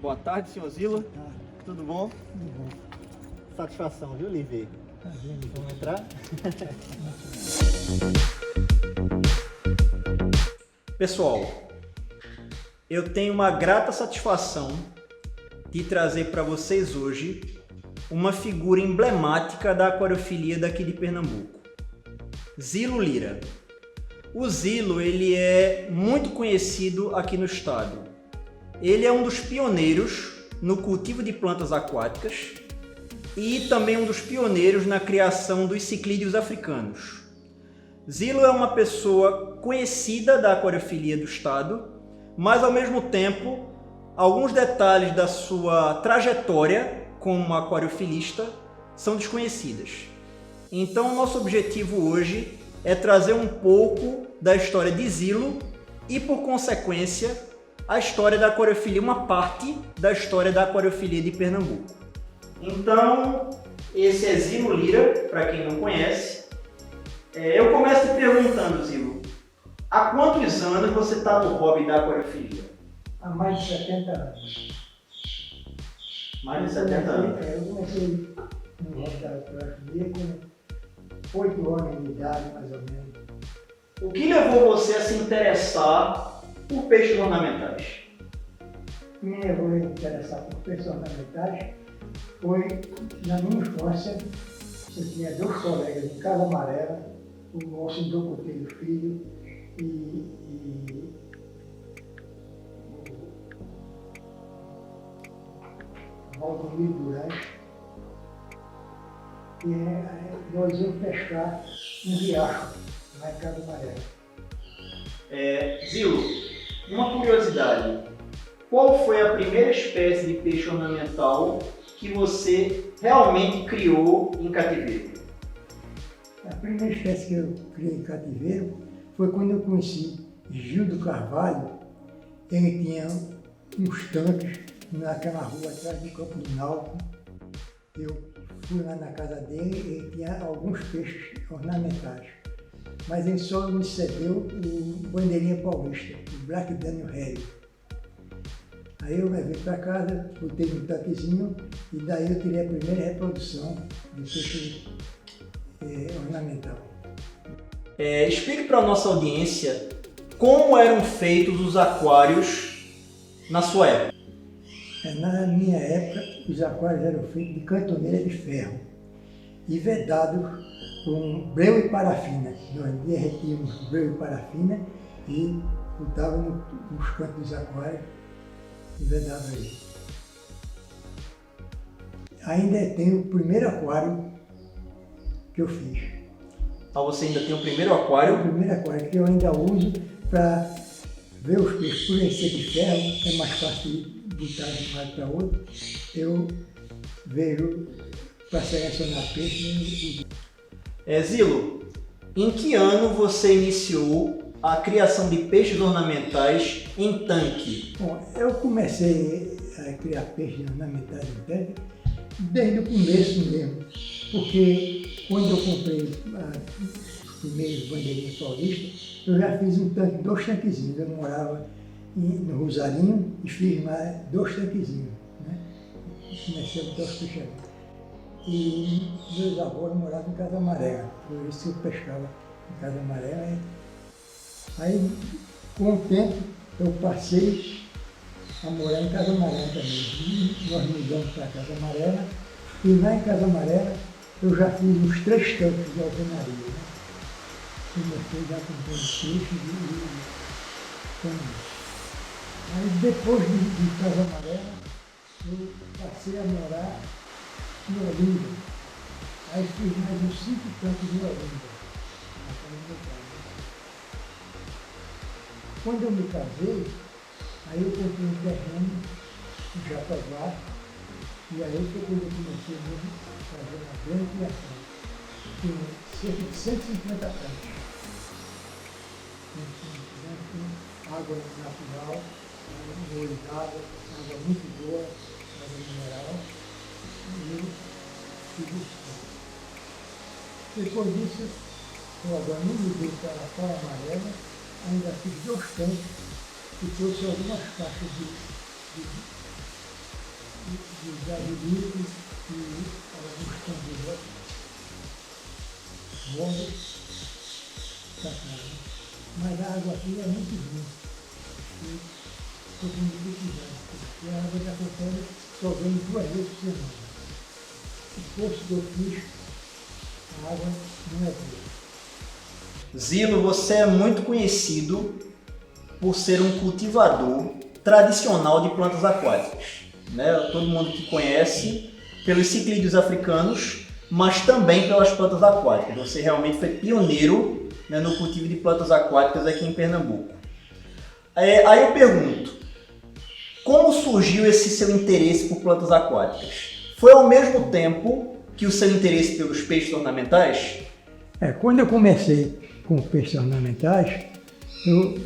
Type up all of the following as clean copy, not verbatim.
Boa tarde, senhor Zilo. Tá, Tudo bom? tudo bom. Satisfação, viu, Livi? Tá vendo? Vamos entrar? Pessoal, eu tenho uma grata satisfação de trazer para vocês hoje uma figura emblemática da aquariofilia daqui de Pernambuco, Zilo Lira. O Zilo, ele é muito conhecido aqui no estado. Ele é um dos pioneiros no cultivo de plantas aquáticas e também um dos pioneiros na criação dos ciclídeos africanos. Zilo é uma pessoa conhecida da aquariofilia do estado, mas ao mesmo tempo, alguns detalhes da sua trajetória como aquariofilista são desconhecidas. Então, nosso objetivo hoje é trazer um pouco da história de Zilo e, por consequência, a história da aquariofilia, uma parte da história da aquariofilia de Pernambuco. Então, esse é Zilo Lira, para quem não conhece. Eu começo te perguntando, Zilo, há quantos anos você está no hobby da aquariofilia? Há mais de 70 anos. Mais de 70 anos. Eu comecei no hobby da aquariofilia com 8 anos de idade, mais ou menos. O que levou você a se interessar por peixes ornamentais? O que me levou a me interessar por peixes ornamentais foi, na minha infância, eu tinha 2 colegas em Casa Amarela, o moço do Coutinho Filho e o Valdomiro Durante. E nós íamos pescar um riacho lá em Casa Amarela. Zilo, uma curiosidade. Qual foi a primeira espécie de peixe ornamental que você realmente criou em cativeiro? A primeira espécie que eu criei em cativeiro foi quando eu conheci Gildo Carvalho. Ele tinha uns tanques naquela rua atrás do Campo do Náutico. Eu fui lá na casa dele e ele tinha alguns peixes ornamentais. Mas ele só me cedeu o bandeirinha paulista, o Black Daniel Harry. Aí eu levei para casa, botei no tanquezinho e daí eu tirei a primeira reprodução de peixe ornamental. Explique para a nossa audiência como eram feitos os aquários na sua época. Na minha época, os aquários eram feitos de cantoneira de ferro e vedados com breu e parafina. Nós derretíamos breu e parafina e botávamos nos cantos dos aquários e vedava ele. Ainda tenho o primeiro aquário que eu fiz. Então você ainda tem o primeiro É o aquário. primeiro aquário que eu ainda uso para ver os peixes. Por ele ser de ferro, é mais fácil de botar de um lado para outro. Eu vejo para selecionar peixe. Zilo, em que ano você iniciou a criação de peixes ornamentais em tanque? Bom, eu comecei a criar peixes ornamentais em tanque desde o começo mesmo, porque quando eu comprei os primeiros bandeirinhas paulistas, eu já fiz um tanque, 2 tanquezinhos. Eu morava no Rosarinho e fiz lá 2 tanquezinhos, né? Comecei a botar os peixes ali. E meus avós moravam em Casa Amarela, por isso eu pescava em Casa Amarela. Aí, com o tempo, eu passei a morar em Casa Amarela também. Nós mudamos para Casa Amarela e lá em Casa Amarela eu já fiz uns 3 tanques de alvenaria. Né? Comecei já com peixe e caminho. Aí depois de Casa Amarela eu passei a morar em Olinda. Aí fiz mais uns 5 tanques de Olinda. Quando eu me casei, aí eu comprei um terreno em Jatobá, e aí foi quando eu comecei a fazer uma grande criação. Tinha cerca de 150 tanques. Água natural, molho d'água, água muito boa, água mineral, e eu fiz isso. Depois disso, eu agora me mudei para a Praia Amarela, ainda fiz 2 tanques e trouxe algumas caixas de dos agricultores e alguns candidatos vão sacar. Mas a água aqui é muito ruim. Estou com dificuldade, porque a água da Copélia só vem 2 vezes por semana. O poço que eu fiz, a água não é boa. Zilo, você é muito conhecido por ser um cultivador tradicional de plantas aquáticas, né? Todo mundo que conhece pelos ciclídeos africanos, mas também pelas plantas aquáticas. Você realmente foi pioneiro, né, no cultivo de plantas aquáticas aqui em Pernambuco. Aí eu pergunto, como surgiu esse seu interesse por plantas aquáticas? Foi ao mesmo tempo que o seu interesse pelos peixes ornamentais? Quando eu comecei com peixes ornamentais, eu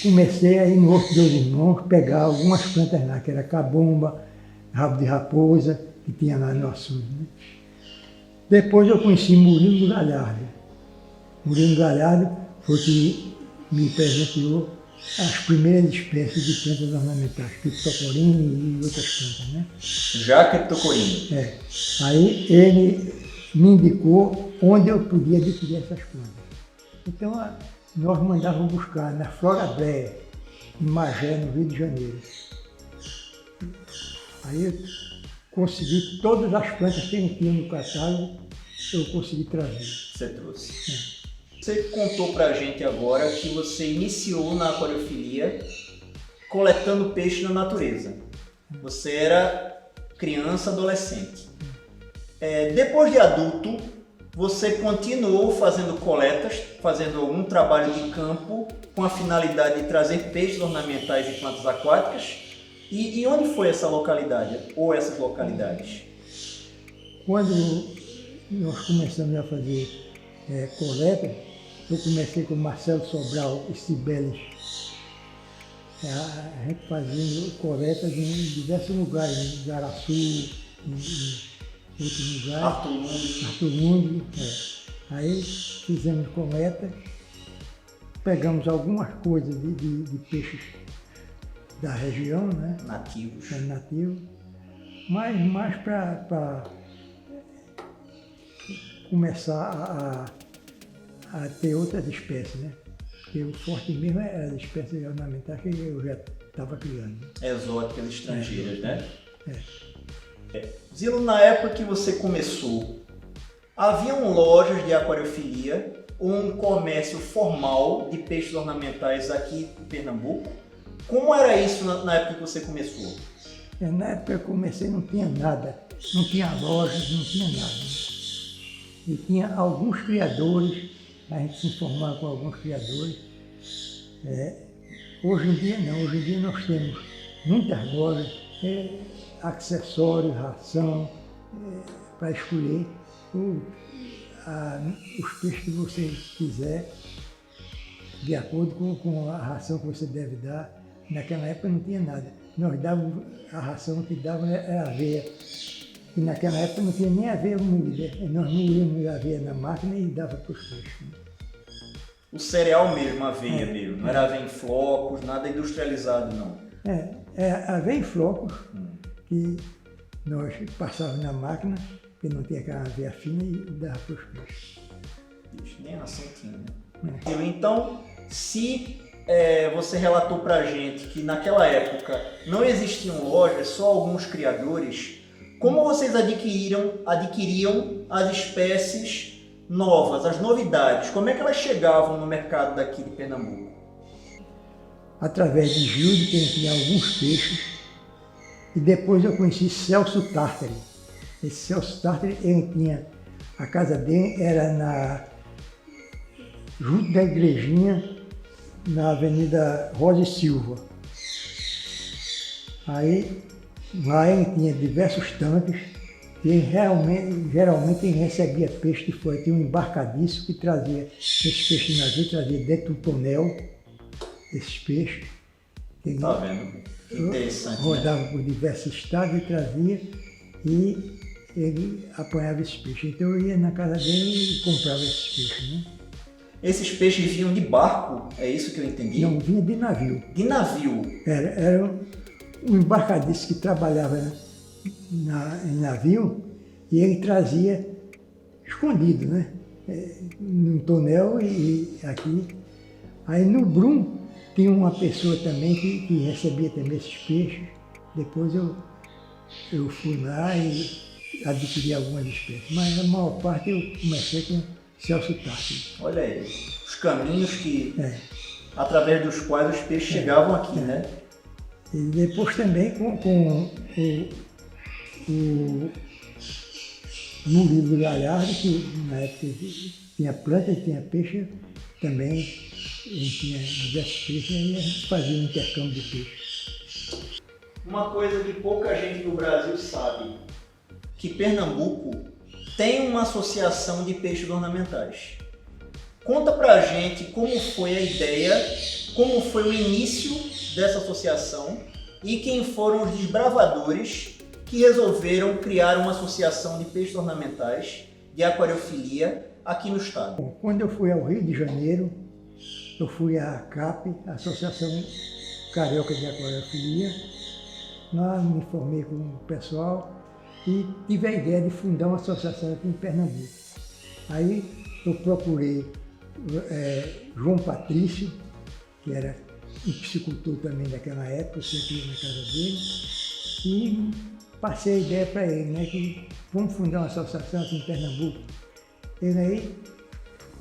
comecei a ir no Horto dos Irmãos pegar algumas plantas lá, que era cabomba, rabo de raposa, que tinha lá no açude, né? Depois eu conheci Murilo Galhardo. Murilo Galhardo foi que me presenteou as primeiras espécies de plantas ornamentais, criptocoríneas e outras plantas, né? Já criptocoríneas. Aí ele me indicou onde eu podia adquirir essas plantas. Então nós mandávamos buscar na Flora Brea, em Magé, no Rio de Janeiro. Aí eu consegui todas as plantas que ele tinha no catálogo, eu consegui trazer. Você trouxe. Você contou pra gente agora que você iniciou na aquariofilia coletando peixe na natureza. Você era criança, adolescente. Depois de adulto, você continuou fazendo coletas, fazendo algum trabalho de campo com a finalidade de trazer peixes ornamentais e plantas aquáticas. E onde foi essa localidade, ou essas localidades? Quando nós começamos a fazer coleta, eu comecei com Marcelo Sobral e Cibeles. A gente fazendo coletas em diversos lugares, em Garaçu, em outros lugares. Arthur Lund. Aí fizemos coleta, pegamos algumas coisas de peixes da região, né? Nativos. Nativos, mas mais para começar a ter outras espécies, né? Porque o forte mesmo é as espécies ornamentais que eu já estava criando. Exóticas, estrangeiras, né? Zilo, na época que você começou, haviam lojas de aquariofilia ou um comércio formal de peixes ornamentais aqui em Pernambuco? Como era isso na época que você começou? Na época que eu comecei não tinha nada, não tinha lojas, não tinha nada. E tinha alguns criadores, a gente se informava com alguns criadores. Hoje em dia não, hoje em dia nós temos muitas lojas, acessórios, ração, para escolher os peixes que você quiser, de acordo com a ração que você deve dar. Naquela época não tinha nada. Nós dávamos, a ração que dávamos era aveia. E naquela época não tinha nem aveia moída. Nós moíamos a aveia na máquina e dava para os peixes. O cereal mesmo, a aveia mesmo, não era aveia em flocos, nada industrializado não. Aveia em flocos, que nós passávamos na máquina, que não tinha aquela aveia fina, e dava para os peixes. Nem ração tinha, né? Então, se você relatou pra gente que naquela época não existiam lojas, só alguns criadores, como vocês adquiriam as espécies novas, as novidades? Como é que elas chegavam no mercado daqui de Pernambuco? Através de Gilde, que tinha alguns peixes, e depois eu conheci Celso Tartari. Esse Celso Tartari, ele tinha, a casa dele era junto da igrejinha, na Avenida Rosa e Silva. Aí lá ele tinha diversos tanques e geralmente ele recebia peixe de fora. Tinha um embarcadiço que trazia esses peixes de navio, trazia dentro do tonel esses peixes. Tá vendo? Interessante. Rodava, né? Por diversos estados e trazia, e ele apanhava esses peixes. Então eu ia na casa dele e comprava esses peixes, né? Esses peixes vinham de barco, é isso que eu entendi? Não, vinha de navio. De navio? Era um embarcadiço que trabalhava em navio e ele trazia escondido, né? Num tonel e aqui. Aí no Brum tinha uma pessoa também que recebia também esses peixes. Depois eu fui lá e adquiri algumas espécies, mas a maior parte eu comecei com Celso Tarsi. Olha aí, os caminhos através dos quais os peixes chegavam aqui, né? E depois também com o Murilo Galhardo, que na época tinha planta e tinha peixe, também ele tinha diversos peixes e a gente fazia um intercâmbio de peixe. Uma coisa que pouca gente no Brasil sabe, que Pernambuco tem uma associação de peixes ornamentais. Conta pra gente como foi a ideia, como foi o início dessa associação e quem foram os desbravadores que resolveram criar uma associação de peixes ornamentais de aquariofilia aqui no estado. Bom, quando eu fui ao Rio de Janeiro, eu fui à ACAP, Associação Carioca de Aquariofilia. Lá me formei com o pessoal e tive a ideia de fundar uma associação aqui em Pernambuco. Aí eu procurei João Patrício, que era um piscicultor também daquela época, eu sempre ia na casa dele, e passei a ideia para ele, né, que vamos fundar uma associação aqui em Pernambuco. Ele aí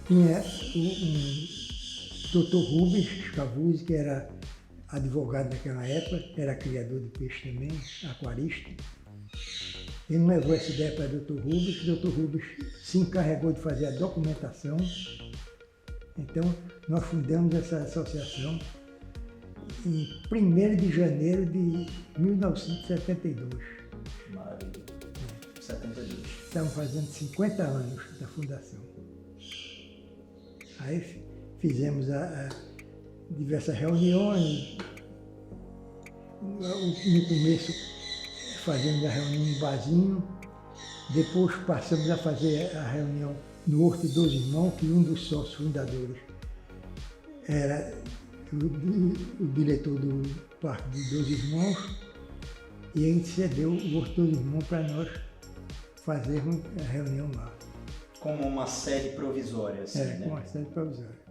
tinha o Dr. Rubens Scavuzzi, que era advogado naquela época, era criador de peixe também, aquarista. Ele levou essa ideia para o Dr. Rubens, o Dr. Rubens se encarregou de fazer a documentação. Então, nós fundamos essa associação em 1º de janeiro de 1972. Maravilha. 72. Estamos fazendo 50 anos da fundação. Aí fizemos diversas reuniões. No começo fazendo a reunião no barzinho, depois passamos a fazer a reunião no Horto dos Irmãos, que um dos sócios fundadores era o diretor do Parque dos Irmãos, e a gente cedeu o Horto dos Irmãos para nós fazermos a reunião lá. Como uma sede provisória, assim, né? Com uma sede provisória.